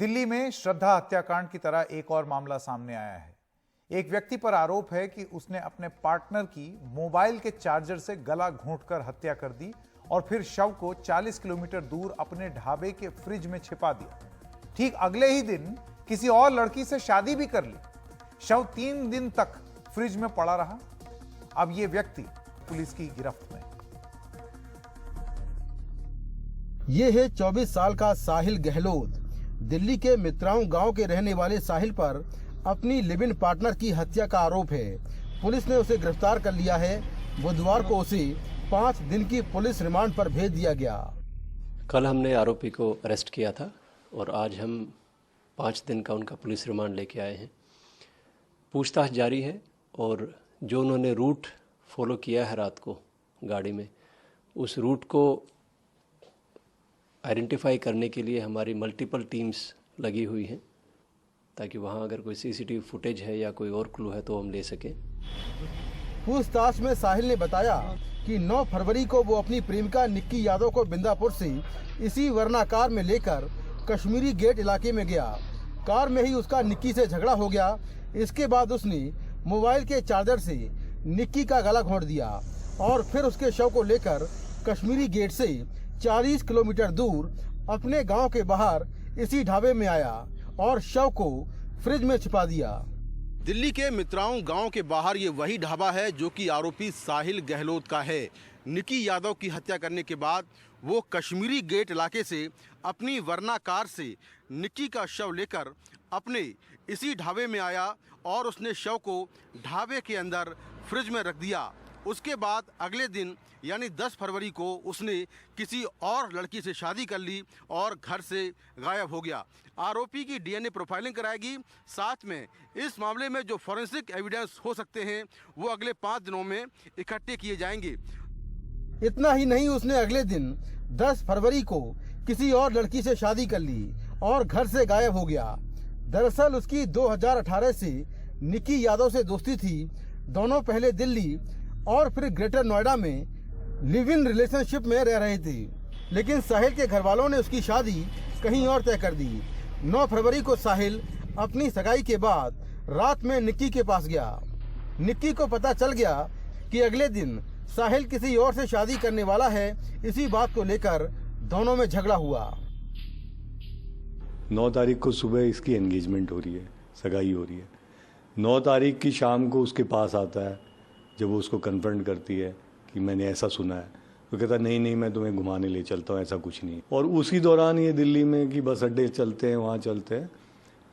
दिल्ली में श्रद्धा हत्याकांड की तरह एक और मामला सामने आया है। एक व्यक्ति पर आरोप है कि उसने अपने पार्टनर की मोबाइल के चार्जर से गला घोंटकर हत्या कर दी और फिर शव को 40 किलोमीटर दूर अपने ढाबे के फ्रिज में छिपा दिया। ठीक अगले ही दिन किसी और लड़की से शादी भी कर ली। शव 3 दिन तक फ्रिज में पड़ा रहा। अब यह व्यक्ति पुलिस की गिरफ्त में। ये है 24 साल का साहिल गहलोत। दिल्ली के मित्राओं गांव के रहने वाले साहिल पर अपनी लिव इन पार्टनर की हत्या का आरोप है। पुलिस ने उसे गिरफ्तार कर लिया है। बुधवार को उसे 5 दिन की पुलिस रिमांड पर भेज दिया गया। कल हमने आरोपी को अरेस्ट किया था और आज हम 5 दिन का उनका पुलिस रिमांड लेके आए हैं। पूछताछ जारी है और जो उन्होंने रूट फॉलो किया है रात को गाड़ी में, उस रूट को आइडेंटिफाई करने के लिए हमारी मल्टीपल टीम्स लगी हुई हैं, ताकि वहाँ अगर कोई सीसीटीवी फुटेज है या कोई और क्लू है तो हम ले सकें। पूछताछ में साहिल ने बताया कि 9 फरवरी को वो अपनी प्रेमिका निक्की यादव को बिंदापुर से इसी वर्ना कार में लेकर कश्मीरी गेट इलाके में गया। कार में ही उसका निक्की से झगड़ा हो गया। इसके बाद उसने मोबाइल के चार्जर से निक्की का गला घोंट दिया और फिर उसके शव को लेकर कश्मीरी गेट से 40 किलोमीटर दूर अपने गांव के बाहर इसी ढाबे में आया और शव को फ्रिज में छिपा दिया। दिल्ली के मित्राओं गांव के बाहर ये वही ढाबा है जो कि आरोपी साहिल गहलोत का है। निक्की यादव की हत्या करने के बाद वो कश्मीरी गेट इलाके से अपनी वर्ना कार से निक्की का शव लेकर अपने इसी ढाबे में आया और उसने शव को ढाबे के अंदर फ्रिज में रख दिया। उसके बाद अगले दिन यानी 10 फरवरी को उसने किसी और लड़की से शादी कर ली और घर से गायब हो गया। आरोपी की डीएनए प्रोफाइलिंग कराएगी। साथ में इस मामले में जो फॉरेंसिक एविडेंस हो सकते हैं वो अगले 5 दिनों में इकट्ठे किए जाएंगे। इतना ही नहीं, उसने अगले दिन 10 फरवरी को किसी और लड़की से शादी कर ली और घर से गायब हो गया। दरअसल उसकी 2018 से निक्की यादव से दोस्ती थी। दोनों पहले दिल्ली और फिर ग्रेटर नोएडा में लिव इन रिलेशनशिप में रह रहे थे, लेकिन साहिल के घर वालों ने उसकी शादी कहीं और तय कर दी। 9 फरवरी को साहिल अपनी सगाई के बाद रात में निक्की के पास गया। निक्की को पता चल गया कि अगले दिन साहिल किसी और से शादी करने वाला है। इसी बात को लेकर दोनों में झगड़ा हुआ। 9 तारीख को सुबह इसकी एंगेजमेंट हो रही है, सगाई हो रही है। 9 तारीख की शाम को उसके पास आता है। जब वो उसको कन्फ्रंट करती है कि मैंने ऐसा सुना है, तो कहता है नहीं मैं तुम्हें घुमाने ले चलता हूँ, ऐसा कुछ नहीं। और उसी दौरान ये दिल्ली में कि बस अड्डे चलते हैं, वहाँ चलते हैं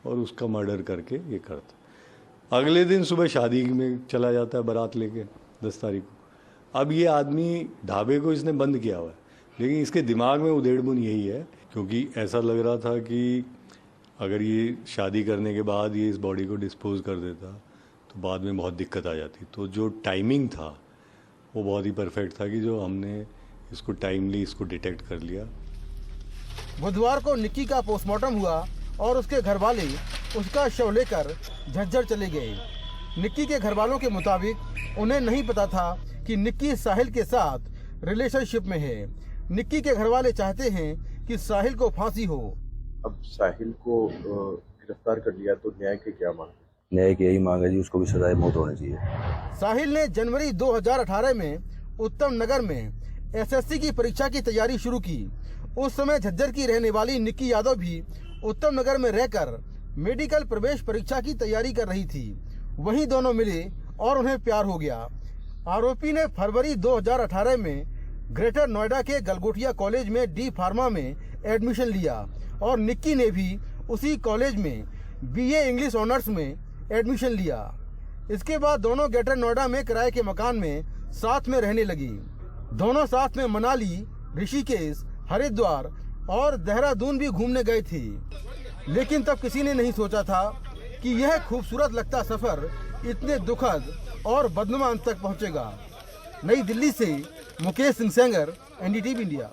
और उसका मर्डर करके ये करता। अगले दिन सुबह शादी में चला जाता है बारात लेके 10 तारीख को। अब ये आदमी ढाबे को इसने बंद किया हुआ है, लेकिन इसके दिमाग में उधेड़-बुन यही है, क्योंकि ऐसा लग रहा था कि अगर ये शादी करने के बाद ये इस बॉडी को डिस्पोज कर देता तो बाद में बहुत दिक्कत आ जाती। तो जो टाइमिंग था वो बहुत ही परफेक्ट था कि जो हमने इसको टाइमली इसको डिटेक्ट कर लिया। बुधवार को निक्की का पोस्टमार्टम हुआ और उसके घर वाले उसका शव लेकर झज्जर चले गए। निक्की के घर वालों के मुताबिक उन्हें नहीं पता था कि निक्की साहिल के साथ रिलेशनशिप में है। निक्की के घर वाले चाहते हैं कि साहिल को फांसी हो। अब साहिल को गिरफ्तार कर लिया तो न्याय की क्या मांग? न्याय की यही मांग है जी, उसको भी सजाए मौत होनी चाहिए। साहिल ने जनवरी 2018 में उत्तम नगर में एसएससी की परीक्षा की तैयारी शुरू की। उस समय झज्जर की रहने वाली निक्की यादव भी उत्तम नगर में रहकर मेडिकल प्रवेश परीक्षा की तैयारी कर रही थी। वहीं दोनों मिले और उन्हें प्यार हो गया। आरोपी ने फरवरी 2018 में ग्रेटर नोएडा के गलगोटिया कॉलेज में डी फार्मा में एडमिशन लिया और निक्की ने भी उसी कॉलेज में बीए इंग्लिश ऑनर्स में एडमिशन लिया। इसके बाद दोनों ग्रेटर नोएडा में किराए के मकान में साथ में रहने लगी। दोनों साथ में मनाली, ऋषिकेश, हरिद्वार और देहरादून भी घूमने गए थे। लेकिन तब किसी ने नहीं सोचा था कि यह खूबसूरत लगता सफर इतने दुखद और बदनुमा अंत तक पहुंचेगा। नई दिल्ली से मुकेश सिंह सेंगर, एनडीटीवी इंडिया।